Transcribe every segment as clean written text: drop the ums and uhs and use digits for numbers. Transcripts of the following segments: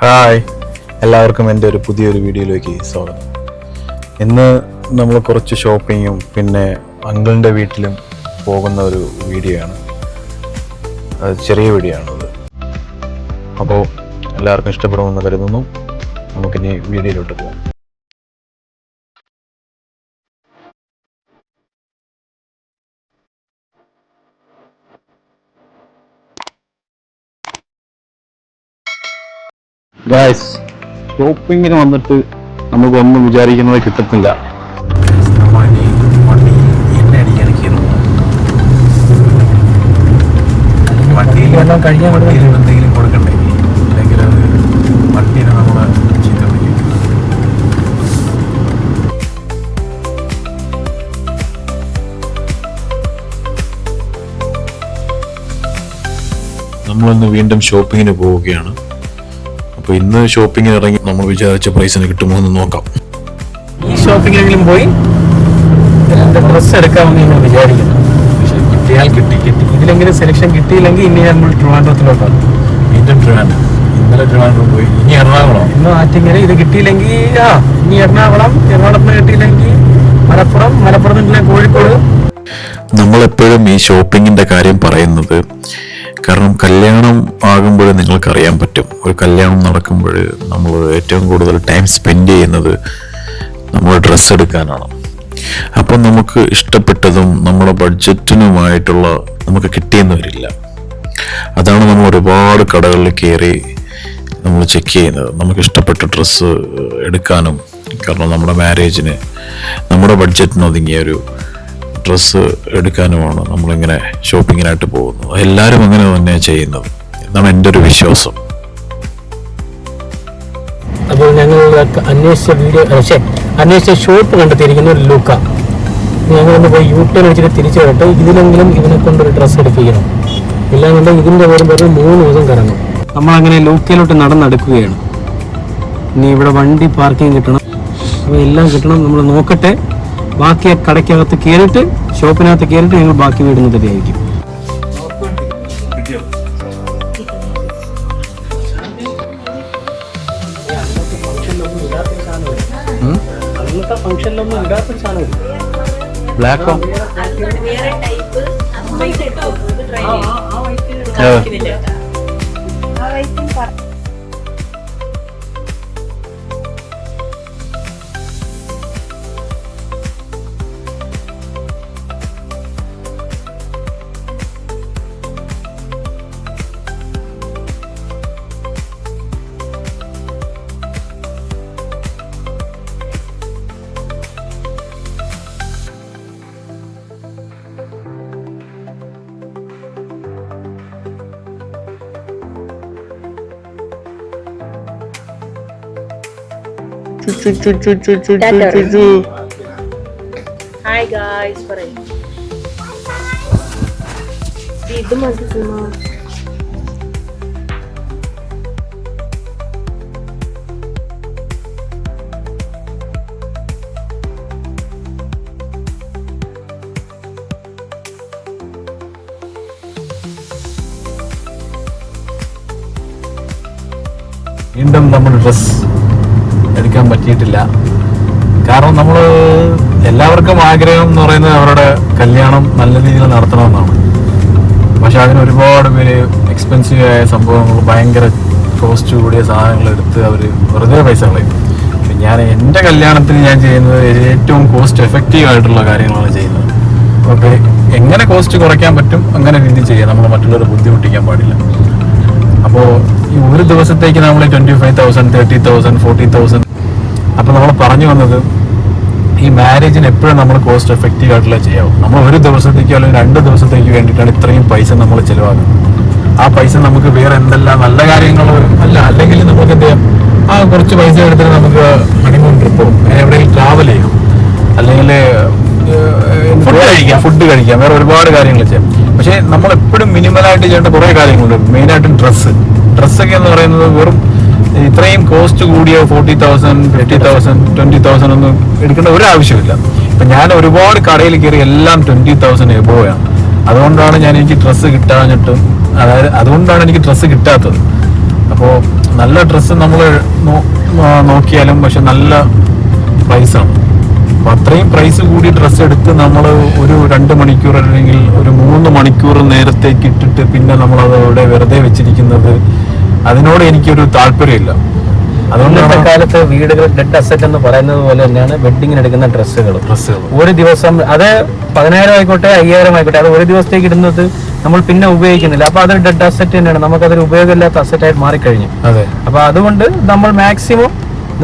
Hi, എല്ലാവർക്കും എൻ്റെ ഒരു പുതിയൊരു വീഡിയോയിലേക്ക് സ്വാഗതം. ഇന്ന് നമ്മൾ കുറച്ച് ഷോപ്പിങ്ങും പിന്നെ അങ്കിളിൻ്റെ വീട്ടിലും പോകുന്ന ഒരു വീഡിയോ ആണ്. അത് ചെറിയ വീഡിയോ ആണത്. അപ്പോൾ എല്ലാവർക്കും ഇഷ്ടപ്പെടുമെന്ന് കരുതുന്നു. നമുക്കിനി വീഡിയോയിലോട്ട് പോകാം. ഗായ്സ്, ഷോപ്പിങ്ങിന് വന്നിട്ട് നമുക്കൊന്നും വിചാരിക്കുന്നത് കിട്ടത്തില്ല. എന്തെങ്കിലും കൊടുക്കണ്ടേ, അല്ലെങ്കിൽ അത് വണ്ടീനെ നമ്മളെ ചീത്ത വിളിക്കും. നമ്മളിന്ന് വീണ്ടും ഷോപ്പിങ്ങിന് പോവുകയാണ്. അപ്പോൾ ഇന്ന് ഷോപ്പിങ്ങിന് ഇറങ്ങി നമ്മൾ വിചാരിച്ച പ്രൈസിന് കിട്ടുമോ എന്ന് നോക്കാം. ഈ ഷോപ്പിങ്ങിനെങ്കിലും പോയി രണ്ട് ഡ്രസ്സ് എടുക്കാമെന്ന് ഞങ്ങൾ വിചാരിക്കുന്നു. പക്ഷെ കിട്ടിയാൽ കിട്ടി. ഇതിലെങ്കിലും സെലക്ഷൻ കിട്ടിയില്ലെങ്കിൽ ഇനി നമ്മൾ ട്രിവാൻഡ്രത്തിലോട്ടാണ്. വീണ്ടും ട്രിവാൻഡ്രം. ഇന്നലെ ട്രിവാൻഡ്രം പോയി, ഇനി എറണാകുളം. ഇന്ന് ആറ്റിങ്ങൽ. ഇത് കിട്ടിയില്ലെങ്കിൽ ഇനി എറണാകുളത്ത് കിട്ടിയില്ലെങ്കിൽ മലപ്പുറത്ത് നിന്ന് കോഴിക്കോട്. നമ്മളെപ്പോഴും ഈ ഷോപ്പിങ്ങിന്റെ കാര്യം പറയുന്നത് കാരണം കല്യാണം ആകുമ്പോൾ നിങ്ങൾക്കറിയാൻ പറ്റും, ഒരു കല്യാണം നടക്കുമ്പോൾ നമ്മൾ ഏറ്റവും കൂടുതൽ ടൈം സ്പെൻഡ് ചെയ്യുന്നത് നമ്മൾ ഡ്രസ്സ് എടുക്കാനാണ്. അപ്പം നമുക്ക് ഇഷ്ടപ്പെട്ടതും നമ്മുടെ ബഡ്ജറ്റിനുമായിട്ടുള്ള നമുക്ക് കിട്ടിയെന്ന് വരില്ല. അതാണ് നമ്മൾ ഒരുപാട് കടകളിൽ കയറി നമ്മൾ ചെക്ക് ചെയ്യുന്നത്, നമുക്ക് ഇഷ്ടപ്പെട്ട ഡ്രസ്സ് എടുക്കാനും. കാരണം നമ്മുടെ മാരേജിന് നമ്മുടെ ബഡ്ജറ്റിന് ഒതുങ്ങിയ ഒരു ഡ്രസ്സ് എടുക്കാനുമാണ് നമ്മളിങ്ങനെ ഷോപ്പിങ്ങിനായിട്ട് പോകുന്നത്. എല്ലാവരും അങ്ങനെ തന്നെയാണ് ചെയ്യുന്നത് എന്നാണ് എൻ്റെ ഒരു വിശ്വാസം. അപ്പോൾ ഞങ്ങൾ അന്വേഷിച്ച ഷോപ്പ് കണ്ടെത്തിയിരിക്കുന്ന ഒരു ലുക്ക. ഞങ്ങളൊന്ന് പോയി യൂട്ടേൺ വെച്ചിട്ട് തിരിച്ചു വരട്ടെ. ഇതിലെങ്കിലും ഇതിനെ കൊണ്ടൊരു ഡ്രസ്സ് എടുപ്പിക്കണം. ഇല്ലാന്നുണ്ടെങ്കിൽ ഇതിൻ്റെ പേരും 3 ദിവസം കറങ്ങും. നമ്മളങ്ങനെ ലൂക്കയിലോട്ട് നടന്നെടുക്കുകയാണ്. ഇനി ഇവിടെ വണ്ടി പാർക്കിംഗ് കിട്ടണം, അപ്പോൾ എല്ലാം കിട്ടണം. നമ്മൾ നോക്കട്ടെ. ബാക്കി കടയ്ക്കകത്ത് കയറിയിട്ട് ഷോപ്പിനകത്ത് കയറിയിട്ട് ഞങ്ങൾ ബാക്കി വിടുന്നതായിരിക്കും. ഫംഗ്ഷനിലൊന്നും ഇടാത്ത സാധനം ബ്ലാക്കോ Hi guys, പറയ്. ഇത് മനസ്സിലാ. വീണ്ടും നമ്മൾ ഡ്രസ് എടുക്കാൻ പറ്റിയിട്ടില്ല. കാരണം നമ്മൾ എല്ലാവർക്കും ആഗ്രഹം എന്ന് പറയുന്നത് അവരുടെ കല്യാണം നല്ല രീതിയിൽ നടത്തണമെന്നാണ്. പക്ഷെ അതിന് ഒരുപാട് പേര് എക്സ്പെൻസീവ് ആയ സംഭവങ്ങൾ, ഭയങ്കര കോസ്റ്റ് കൂടിയ സാധനങ്ങൾ എടുത്ത് അവർ വെറുതെ പൈസ കളയും. ഞാൻ എൻ്റെ കല്യാണത്തിന് ഞാൻ ചെയ്യുന്നത് ഏറ്റവും കോസ്റ്റ് എഫക്റ്റീവ് ആയിട്ടുള്ള കാര്യങ്ങളാണ് ചെയ്യുന്നത്. ഓക്കെ, എങ്ങനെ കോസ്റ്റ് കുറയ്ക്കാൻ പറ്റും അങ്ങനെ രീതി ചെയ്യാം. നമ്മൾ മറ്റുള്ളവരെ ബുദ്ധിമുട്ടിക്കാൻ പാടില്ല. അപ്പോൾ ഈ ഒരു ദിവസത്തേക്ക് നമ്മൾ 25,000, 30,000, 40,000. അപ്പോൾ നമ്മൾ പറഞ്ഞു വന്നത് ഈ മാരേജിന് എപ്പോഴും നമ്മൾ കോസ്റ്റ് എഫക്റ്റീവ് ആയിട്ടുള്ള ചെയ്യാവും. നമ്മൾ ഒരു ദിവസത്തേക്കോ അല്ലെങ്കിൽ 2 ദിവസത്തേക്ക് വേണ്ടിയിട്ടാണ് ഇത്രയും പൈസ നമ്മൾ ചിലവാക്കുന്നത്. ആ പൈസ നമുക്ക് വേറെ എന്തെല്ലാം നല്ല കാര്യങ്ങൾ അല്ലെങ്കിൽ നമുക്ക് എന്ത് ചെയ്യാം, കുറച്ച് പൈസ എടുത്തിട്ട് നമുക്ക് ഹണിമൂൺ ട്രിപ്പോ എവിടെയെങ്കിലും ട്രാവൽ ചെയ്യാം, അല്ലെങ്കിൽ ഫുഡ് കഴിക്കാം, വേറെ ഒരുപാട് കാര്യങ്ങൾ ചെയ്യാം. പക്ഷേ നമ്മൾ എപ്പോഴും മിനിമലായിട്ട് ചെയ്യേണ്ട കുറേ കാര്യങ്ങളുണ്ട്. മെയിനായിട്ടും ഡ്രസ്സൊക്കെ എന്ന് പറയുന്നത് വെറും ഇത്രയും കോസ്റ്റ് കൂടിയ 40,000, 50,000, 20,000 ഒന്നും എടുക്കേണ്ട ഒരു ആവശ്യമില്ല. ഇപ്പം ഞാൻ ഒരുപാട് കടയിൽ കയറി എല്ലാം 20,000 എബോവാണ്. അതുകൊണ്ടാണ് എനിക്ക് ഡ്രസ്സ് കിട്ടാഞ്ഞിട്ടും അതുകൊണ്ടാണ് എനിക്ക് ഡ്രസ്സ് കിട്ടാത്തത്. അപ്പോൾ നല്ല ഡ്രസ്സ് നമ്മൾ നോക്കിയാലും പക്ഷെ നല്ല പ്രൈസാണ്. അപ്പൊ അത്രയും പ്രൈസ് കൂടി ഡ്രസ്സ് എടുത്ത് നമ്മൾ ഒരു 2 മണിക്കൂർ അല്ലെങ്കിൽ ഒരു 3 മണിക്കൂർ നേരത്തേക്ക് ഇട്ടിട്ട് പിന്നെ നമ്മളത് അവിടെ വെറുതെ വെച്ചിരിക്കുന്നത്, അതിനോട് എനിക്കൊരു താല്പര്യമില്ല. ഇന്നത്തെ കാലത്ത് വീടുകൾ ഡെഡ് അസറ്റ് എന്ന് പറയുന്നത് പോലെ തന്നെയാണ് വെഡിങ്ങിന് എടുക്കുന്ന ഡ്രസ്സുകൾ. ഒരു ദിവസം അത് 10,000 ആയിക്കോട്ടെ 5,000 ആയിക്കോട്ടെ, അത് ഒരു ദിവസത്തേക്ക് ഇടുന്നത് നമ്മൾ പിന്നെ ഉപയോഗിക്കുന്നില്ല. അപ്പൊ അതൊരു ഡെഡ് അസറ്റ് തന്നെയാണ്, നമുക്കതൊരു ഉപയോഗമില്ലാത്ത അസറ്റായിട്ട് മാറിക്കഴിഞ്ഞു. അപ്പൊ അതുകൊണ്ട് നമ്മൾ മാക്സിമം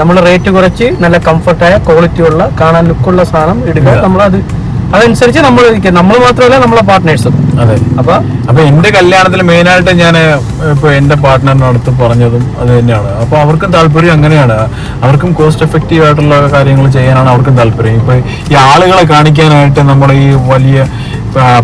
നമ്മൾ റേറ്റ് കുറച്ച് നല്ല കംഫർട്ടായ ക്വാളിറ്റി ഉള്ള കാണാൻ ലുക്കുള്ള സാധനം ഇടുക. നമ്മളത് അതനുസരിച്ച് നമ്മൾ മാത്രമല്ല നമ്മളെ പാർട്ട്നേഴ്സും. അതെ. അപ്പൊ എന്റെ കല്യാണത്തിൽ മെയിനായിട്ട് ഞാൻ ഇപ്പൊ എന്റെ പാർട്ട്ണറിനടുത്ത് പറഞ്ഞതും അത് തന്നെയാണ്. അപ്പൊ അവർക്കും താല്പര്യം അങ്ങനെയാണ്, അവർക്കും കോസ്റ്റ് എഫക്റ്റീവ് ആയിട്ടുള്ള കാര്യങ്ങൾ ചെയ്യാനാണ് അവർക്കും താല്പര്യം. ഇപ്പൊ ഈ ആളുകളെ കാണിക്കാനായിട്ട് നമ്മൾ ഈ വലിയ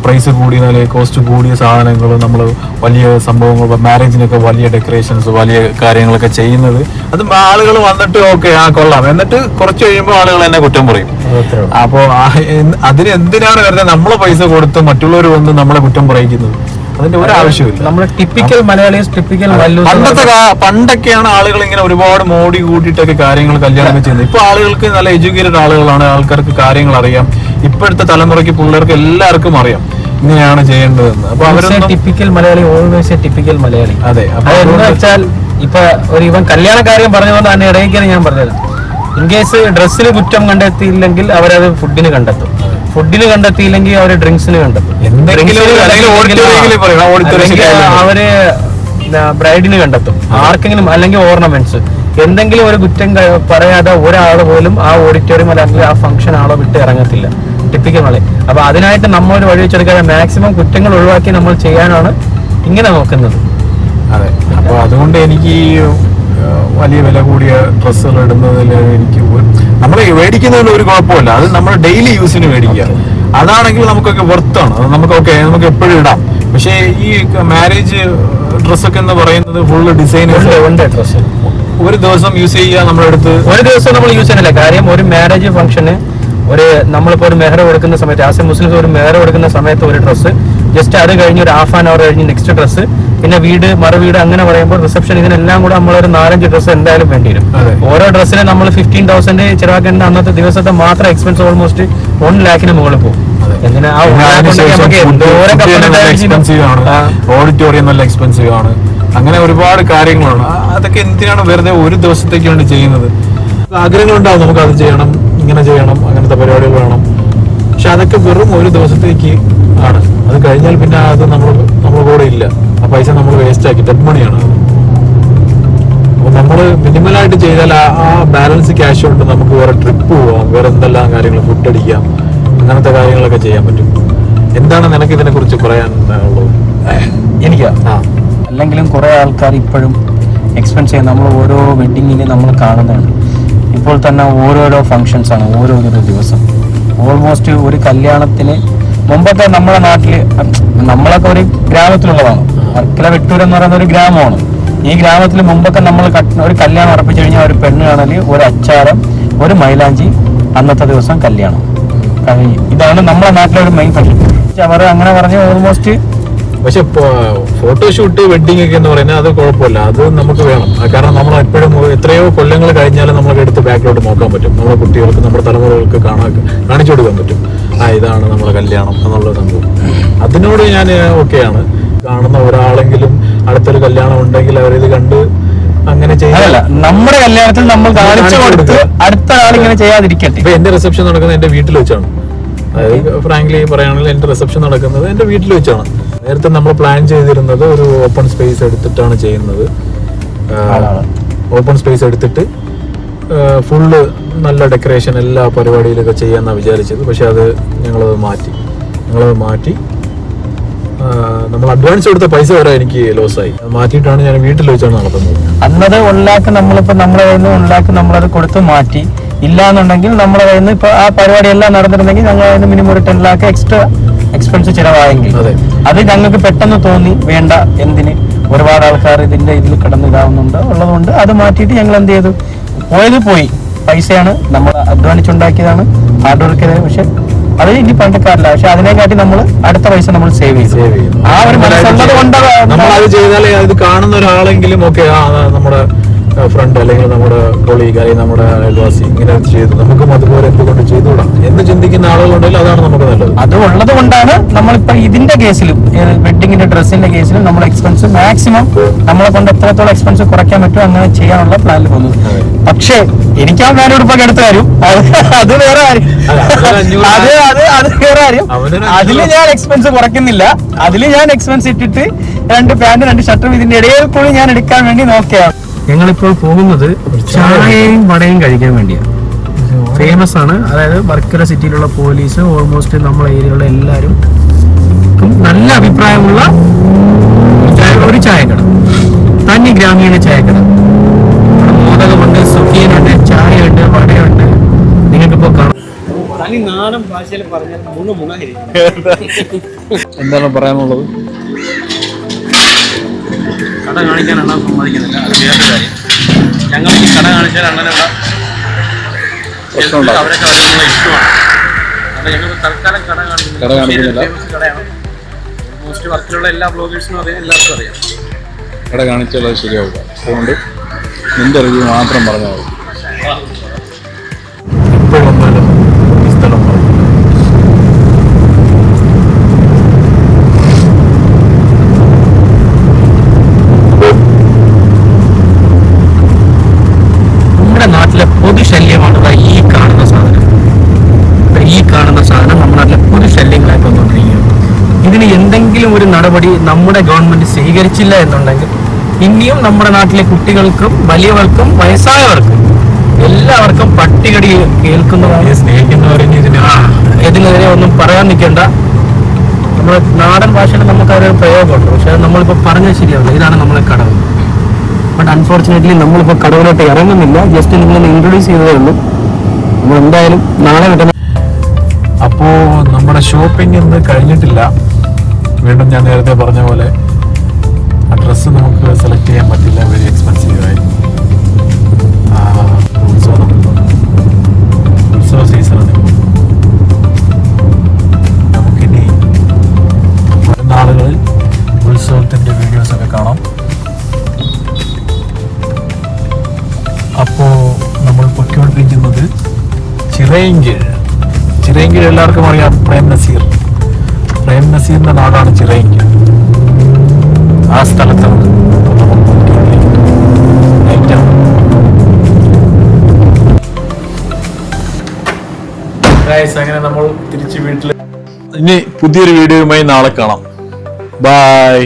പ്രൈസ് കൂടിയ കോസ്റ്റ് കൂടിയ സാധനങ്ങൾ, നമ്മൾ വലിയ സംഭവങ്ങൾ, മാരേജിനൊക്കെ വലിയ ഡെക്കറേഷൻസ്, വലിയ കാര്യങ്ങളൊക്കെ ചെയ്യുന്നത്, അത് ആളുകൾ വന്നിട്ട് ഓക്കെ കൊള്ളാം, എന്നിട്ട് കുറച്ച് കഴിയുമ്പോൾ ആളുകൾ എന്നെ കുറ്റം പറയും. അപ്പോ അതിന് എന്തിനാണ് വെറുതെ നമ്മളെ പൈസ കൊടുത്ത് മറ്റുള്ളവർ വന്ന് നമ്മളെ കുറ്റം പറയിക്കുന്നത്? അതിന്റെ ഒരു ആവശ്യമില്ല. നമ്മൾ ടിപ്പിക്കൽ മലയാളീസ്, ടിപ്പിക്കൽ പണ്ടൊക്കെയാണ് ആളുകൾ ഇങ്ങനെ ഒരുപാട് മോടി കൂട്ടിയിട്ടൊക്കെ കാര്യങ്ങൾ കല്യാണം ചെയ്യുന്നത്. ഇപ്പൊ ആളുകൾക്ക് നല്ല എഡ്യൂക്കേറ്റഡ് ആളുകളാണ്, ആൾക്കാർക്ക് കാര്യങ്ങൾ അറിയാം. ഇപ്പോഴത്തെ തലമുറയ്ക്ക് പിള്ളേർക്ക് എല്ലാവർക്കും അറിയാം ഇങ്ങനെയാണ് ചെയ്യേണ്ടതെന്ന്. അപ്പൊ അവരൊന്നും typical Malayali, always typical Malayali. അതെ. എന്ന് വെച്ചാൽ ഇപ്പൊ ഇവൻ കല്യാണ കാര്യം പറഞ്ഞുകൊണ്ട് തന്നെ ഇടയ്ക്കാണ് ഞാൻ പറഞ്ഞത്, ഇൻ കേസ് ഡ്രസ്സിന് കുറ്റം കണ്ടെത്തിയില്ലെങ്കിൽ അവരത് ഫുഡിന് കണ്ടെത്തും, ഫുഡിന് കണ്ടെത്തിയില്ലെങ്കിൽ അവര് ഡ്രിങ്ക്സിന് കണ്ടെത്തും, അവര് ബ്രൈഡിന് കണ്ടെത്തും, ആർക്കെങ്കിലും അല്ലെങ്കിൽ ഓർണമെന്റ്സ് എന്തെങ്കിലും ഒരു കുറ്റം പറയാതെ ഒരാൾ പോലും ആ ഓഡിറ്റോറിയം അല്ലെങ്കിൽ ആ ഫംഗ്ഷൻ ആളോ വിട്ട് ഇറങ്ങത്തില്ല. ടിപ്പിക്കൽ മലയാളി. അപ്പൊ അതിനായിട്ട് നമ്മളൊരു വഴി വെച്ചെടുക്കാതെ മാക്സിമം കുറ്റങ്ങൾ ഒഴിവാക്കി നമ്മൾ ചെയ്യാനാണ് ഇങ്ങനെ നോക്കുന്നത്. അതെ. അപ്പൊ അതുകൊണ്ട് എനിക്ക് വലിയ വില കൂടിയ ഡ്രസ്സുകൾ ഇടുന്നതിൽ എനിക്ക് നമ്മൾ മേടിക്കുന്നതിൽ ഒരു കുഴപ്പമില്ല, അത് നമ്മൾ ഡെയിലി യൂസിന് മേടിക്കുക, അതാണെങ്കിൽ നമുക്കൊക്കെ വർത്താണ്, അത് നമുക്ക് എപ്പോഴും ഇടാം. പക്ഷേ ഈ മാരേജ് ഡ്രസ്സൊക്കെ എന്ന് പറയുന്നത് ഫുള്ള് ഡിസൈനേഴ്സ് ഡ്രസ്സ് ഒരു ദിവസം യൂസ് ചെയ്യുക, നമ്മളെടുത്ത് ഒരു ദിവസം നമ്മൾ യൂസ് ചെയ്യുന്നില്ല. കാര്യം ഒരു മാരേജ് ഫംഗ്ഷന് നമ്മളിപ്പോ ഒരു മെഹർ കൊടുക്കുന്ന സമയത്ത്, ആസ് എ മുസ്ലിംസ് ഒരു മെഹർ കൊടുക്കുന്ന സമയത്ത് ഒരു ഡ്രസ്സ്, ജസ്റ്റ് അത് കഴിഞ്ഞ് ഒരു ഹാഫ് ആൻ അവർ കഴിഞ്ഞ് നെക്സ്റ്റ് ഡ്രസ്സ്, പിന്നെ മറുവീട് അങ്ങനെ പറയുമ്പോൾ റിസപ്ഷൻ, ഇതിനെല്ലാം കൂടെ നമ്മളൊരു 4-5 ഡ്രസ്സ് എന്തായാലും വേണ്ടി വരും. ഓരോ ഡ്രസ്സിന് നമ്മൾ 15,000 ചിലവാക്കേണ്ട അന്നത്തെ ദിവസത്തെ മാത്രം എക്സ്പെൻസ് ഓൾമോസ്റ്റ് 1 lakhന് മുകളിൽ പോകും. ഓഡിറ്റോറിയം നല്ല എക്സ്പെൻസീവ് ആണ്, അങ്ങനെ ഒരുപാട് കാര്യങ്ങളാണ്. അതൊക്കെ എന്തിനാണ് വെറുതെ ഒരു ദിവസത്തേക്ക് വേണ്ടി ചെയ്യുന്നത്? ആഗ്രഹങ്ങളുണ്ടാവും, നമുക്ക് അത് ചെയ്യണം, ഇങ്ങനെ ചെയ്യണം, അങ്ങനത്തെ പരിപാടികൾ വേണം. പക്ഷെ അതൊക്കെ വെറും ഒരു ദിവസത്തേക്ക് ആണ്. അത് കഴിഞ്ഞാൽ പിന്നെ അത് നമ്മുടെ കൂടെ ഇല്ല. ആ പൈസ നമ്മൾ വേസ്റ്റ് ആക്കി, ഡെഡ് മണിയാണ്. അപ്പൊ നമ്മൾ മിനിമലായിട്ട് ചെയ്താൽ ആ ബാലൻസ് ക്യാഷ് കൊണ്ട് നമുക്ക് വേറെ ട്രിപ്പ് പോവാം, വേറെ എന്തെല്ലാം കാര്യങ്ങൾ, ഫുഡ് അടിക്കാം, അങ്ങനത്തെ കാര്യങ്ങളൊക്കെ ചെയ്യാൻ പറ്റും. എന്താണ് നിനക്ക് ഇതിനെ കുറിച്ച് പറയാൻ ഉള്ളത്? എനിക്ക് അല്ലെങ്കിലും കുറെ ആൾക്കാർ ഇപ്പോഴും എക്സ്പെൻസ് ചെയ്യാൻ നമ്മൾ ഓരോ വെഡിങ്ങിന് നമ്മൾ കാണുന്നുണ്ട്. ഇപ്പോൾ തന്നെ ഓരോരോ ഫങ്ഷൻസ് ആണ്, ഓരോരോ ദിവസം. ഓൾമോസ്റ്റ് ഒരു കല്യാണത്തിന് മുമ്പൊക്കെ നമ്മുടെ നാട്ടില്, നമ്മളൊക്കെ ഒരു ഗ്രാമത്തിലുള്ളതാണ്, വർക്കല വെട്ടൂർ എന്ന് പറയുന്ന ഒരു ഗ്രാമമാണ്. ഈ ഗ്രാമത്തിൽ മുമ്പൊക്കെ നമ്മൾ ഒരു കല്യാണം ഉറപ്പിച്ചു കഴിഞ്ഞാൽ ഒരു പെണ്ണ് കാണല്, ഒരു അച്ചാരം, ഒരു മൈലാഞ്ചി, അന്നത്തെ ദിവസം കല്യാണം കഴിഞ്ഞു. ഇതാണ് നമ്മുടെ നാട്ടിലെ ഒരു മെയിൻ ഫങ്ഷൻ. അവർ അങ്ങനെ പറഞ്ഞ് ഓൾമോസ്റ്റ്. പക്ഷെ ഫോട്ടോഷൂട്ട് വെഡിങ് ഒക്കെ എന്ന് പറയുന്നത് അത് കുഴപ്പമില്ല, അത് നമുക്ക് വേണം. കാരണം നമ്മൾ എപ്പോഴും എത്രയോ കൊല്ലങ്ങൾ കഴിഞ്ഞാലും നമ്മളൊക്കെ എടുത്ത് ബാക്കിലോട്ട് നോക്കാൻ പറ്റും. നമ്മുടെ കുട്ടികൾക്ക്, നമ്മുടെ തലമുറകൾക്ക് കാണിച്ചു കൊടുക്കാൻ പറ്റും, ഇതാണ് നമ്മുടെ കല്യാണം എന്നുള്ള സംഭവം. അതിനോട് ഞാൻ ഓക്കെയാണ്. കാണുന്ന ഒരാളെങ്കിലും അടുത്തൊരു കല്യാണം ഉണ്ടെങ്കിൽ അവരിത് കണ്ട് അങ്ങനെ ചെയ്യാനല്ല. നമ്മുടെ കല്യാണത്തിൽ നമ്മൾ കാണിച്ചു കൊടുത്ത് അടുത്ത ആളിങ്ങനെ ചെയ്യാതിരിക്കട്ടെ. ഇപ്പൊ എന്റെ റിസപ്ഷൻ നടക്കുന്നത് എന്റെ വീട്ടിൽ വെച്ചാണ്. അതായത് ഫ്രാങ്ക്ലി പറയുകയാണെങ്കിൽ എന്റെ റിസപ്ഷൻ നടക്കുന്നത് എന്റെ വീട്ടിൽ വെച്ചാണ്. നേരത്തെ നമ്മൾ പ്ലാൻ ചെയ്തിരുന്നത് ഒരു ഓപ്പൺ സ്പേസ് എടുത്തിട്ടാണ് ചെയ്യുന്നത്. ഓപ്പൺ സ്പേസ് എടുത്തിട്ട് ഫുള്ള് നല്ല ഡെക്കറേഷൻ എല്ലാ പരിപാടിയിലൊക്കെ ചെയ്യാമെന്നാണ് വിചാരിച്ചത്. പക്ഷെ അത് ഞങ്ങളത് മാറ്റി നമ്മൾ അഡ്വാൻസ് കൊടുത്ത പൈസ വരെ എനിക്ക് ലോസായി. മാറ്റിയിട്ടാണ് ഞാൻ വീട്ടിൽ വെച്ചാണ് നടത്തുന്നത്. അന്നത് 1 lakh നമ്മളിപ്പോ നമ്മളെ കയ്യിൽ നിന്ന് 1 lakh നമ്മളത് കൊടുത്ത് മാറ്റി. ഇല്ലാന്നുണ്ടെങ്കിൽ നമ്മളെ കയ്യിൽ നിന്ന് ഇപ്പൊ ആ പരിപാടി എല്ലാം നടന്നിട്ടുണ്ടെങ്കിൽ ഞങ്ങൾ മിനിമം ഒരു 10 lakh എക്സ്ട്രാ എക്സ്പെൻസ് ചിലവായെങ്കിൽ അത് ഞങ്ങൾക്ക് പെട്ടെന്ന് തോന്നി വേണ്ട, എന്തിന്, ഒരുപാട് ആൾക്കാർ ഇതിൽ കിടന്നിടാവുന്നുണ്ട് ഉള്ളതുകൊണ്ട് അത് മാറ്റിയിട്ട് ഞങ്ങൾ എന്ത് ചെയ്തു, പോയത് പോയി, പൈസയാണ് നമ്മൾ അധ്വാനിച്ചുണ്ടാക്കിയതാണ്, ഹാർഡ് വർക്ക് ചെയ്തത്. പക്ഷെ അത് ഇനി പറഞ്ഞിട്ട് കാര്യമില്ല. പക്ഷെ അതിനെക്കാട്ടി നമ്മൾ അടുത്ത പൈസ നമ്മൾ സേവ് ചെയ്യും. ആ ഒരു മനസ്സുള്ളത് കൊണ്ട് നമ്മൾ അത് ചെയ്താലേ അത് കാണുന്ന ഒരാളെങ്കിലും ഓക്കെ നമ്മുടെ ഫ്രണ്ട് അല്ലെങ്കിൽ നമ്മുടെ കൊളീഗ് അല്ലെങ്കിൽ നമ്മുടെ അയൽവാസി ഇങ്ങനെ ചെയ്തു, നമുക്കും അതുപോലെ എന്തുകൊണ്ട് ചെയ്തുകൂടാം എന്ന് ചിന്തിക്കുന്ന ആളുകളുണ്ടെങ്കിൽ അതാണ് നമുക്ക് നല്ലത്. അത് ഉള്ളത് കൊണ്ടാണ് നമ്മളിപ്പോ ഇതിന്റെ കേസിലും വെഡിങ്ങിന്റെ ഡ്രസ്സിന്റെ കേസിലും നമ്മൾ എക്സ്പെൻസ് മാക്സിമം നമ്മളെ കൊണ്ട് എത്രത്തോളം എക്സ്പെൻസ് കുറയ്ക്കാൻ പറ്റും അങ്ങനെ ചെയ്യാനുള്ള പ്ലാനിൽ പോകുന്നത്. പക്ഷേ എനിക്ക് ആ പ്ലാൻ ഉടുപ്പൊക്കെ എടുത്ത കാര്യം അത് വേറെ കാര്യം, അത് വേറെ കാര്യം. അതില് ഞാൻ എക്സ്പെൻസ് കുറയ്ക്കുന്നില്ല. അതില് ഞാൻ എക്സ്പെൻസ് ഇട്ടിട്ട് 2 പാന്റ് 2 ഷർട്ടും ഇതിന്റെ ഇടയിൽ കൂടി ഞാൻ എടുക്കാൻ വേണ്ടി നോക്കിയാണ്. ഞങ്ങളിപ്പോൾ പോകുന്നത് ചായയും വടയും കഴിക്കാൻ വേണ്ടിയാണ്. ഫേമസ് ആണ്. അതായത് വർക്കല സിറ്റിയിലുള്ള പോലീസ് ഓൾമോസ്റ്റ് നമ്മളെ ഏരിയയിലുള്ള എല്ലാവരും നല്ല അഭിപ്രായമുള്ള ഒരു ചായക്കട, തനി ഗ്രാമീണ ചായക്കട. മോദകമുണ്ട്, സുഖിയനുണ്ട്, ചായയുണ്ട്, വടയുണ്ട്. നിങ്ങൾക്കിപ്പോ കാണാം. തനി നാടൻ ഭാഷയിൽ പറഞ്ഞാൽ എന്താണ് പറയാനുള്ളത്? കട കാണിക്കാൻ അണ്ണൻ സമ്മതിക്കുന്നില്ല. അത് വേറെ കാര്യം. ഞങ്ങൾ ഈ കട കാണിച്ചാൽ അണ്ണനുള്ള അവരൊക്കെ നമ്മളെ ഇഷ്ടമാണ്. അപ്പോൾ ഞങ്ങൾ തൽക്കാലം കട കാണിക്കുന്നില്ല. കടയാണ് ഓൾമോസ്റ്റ് വർക്കിലുള്ള എല്ലാ ബ്ലോഗേഴ്സിനും അറിയാം, എല്ലാവർക്കും അറിയാം. കട കാണിച്ചാൽ അത് ശരിയാവുക. അതുകൊണ്ട് നിന്റെ റിവ്യൂ മാത്രം പറഞ്ഞാൽ മതി. ഇപ്പോൾ വന്നാലും ഈ സ്ഥലം പറയും. നാട്ടിലെ പൊതുശല്യമാണ് ഈ കാണുന്ന സാധനം. ഈ കാണുന്ന സാധനം നമ്മുടെ നാട്ടിലെ പൊതുശല്യങ്ങളായി വന്നുകൊണ്ടിരിക്കുകയാണ്. ഇതിന് എന്തെങ്കിലും ഒരു നടപടി നമ്മുടെ ഗവൺമെന്റ് സ്വീകരിച്ചില്ല എന്നുണ്ടെങ്കിൽ ഇനിയും നമ്മുടെ നാട്ടിലെ കുട്ടികൾക്കും വലിയവർക്കും വയസ്സായവർക്കും എല്ലാവർക്കും പട്ടികടി കേൾക്കുന്നതാണ്. സ്നേഹിക്കുന്നവരും ഇതിനെതിരെ ഒന്നും പറയാൻ നിൽക്കേണ്ട. നമ്മുടെ നാടൻ ഭാഷയിൽ നമുക്ക് ഒരു പ്രയോഗമുണ്ട്, പക്ഷെ നമ്മളിപ്പോൾ പറഞ്ഞാൽ ശരിയാവില്ല. ഇതാണ് നമ്മളെ കടവ്. ബട്ട് അൺഫോർച്ചുനേറ്റ്ലി നമ്മളിപ്പോൾ കടവിലോട്ട് ഇറങ്ങുന്നില്ല. ജസ്റ്റ് നിങ്ങളൊന്ന് ഇൻട്രൊഡ്യൂസ് ചെയ്തതേ ഉള്ളൂ. നമ്മൾ എന്തായാലും നാളെ കിട്ടുന്ന. അപ്പോൾ നമ്മുടെ ഷോപ്പിംഗ് ഇന്ന് കഴിഞ്ഞിട്ടില്ല. വീണ്ടും ഞാൻ നേരത്തെ പറഞ്ഞ പോലെ ആ ഡ്രസ്സ് നമുക്ക് സെലക്ട് ചെയ്യാൻ പറ്റില്ല, വെരി എക്സ്പെൻസീവ് ആയി. ഉത്സവ സീസൺ നമുക്കിനി വരുന്ന ആളുകളിൽ ഉത്സവത്തിൻ്റെ വീഡിയോസൊക്കെ കാണാം. അപ്പോൾ നമ്മൾ പൊയ്ക്കൊണ്ടിരിക്കുന്നത് ചിറയൻകീഴ്. ചിറയൻകീഴ് എല്ലാവർക്കും അറിയാം. പ്രേം നസീറിന്റെ നാടാണ് ചിറയൻകീഴ്. ആ സ്ഥലത്താണ് നമ്മൾ അങ്ങനെ നമ്മൾ തിരിച്ച് വീട്ടിൽ. ഇനി പുതിയൊരു വീഡിയോയുമായി നാളെ കാണാം. ബൈ.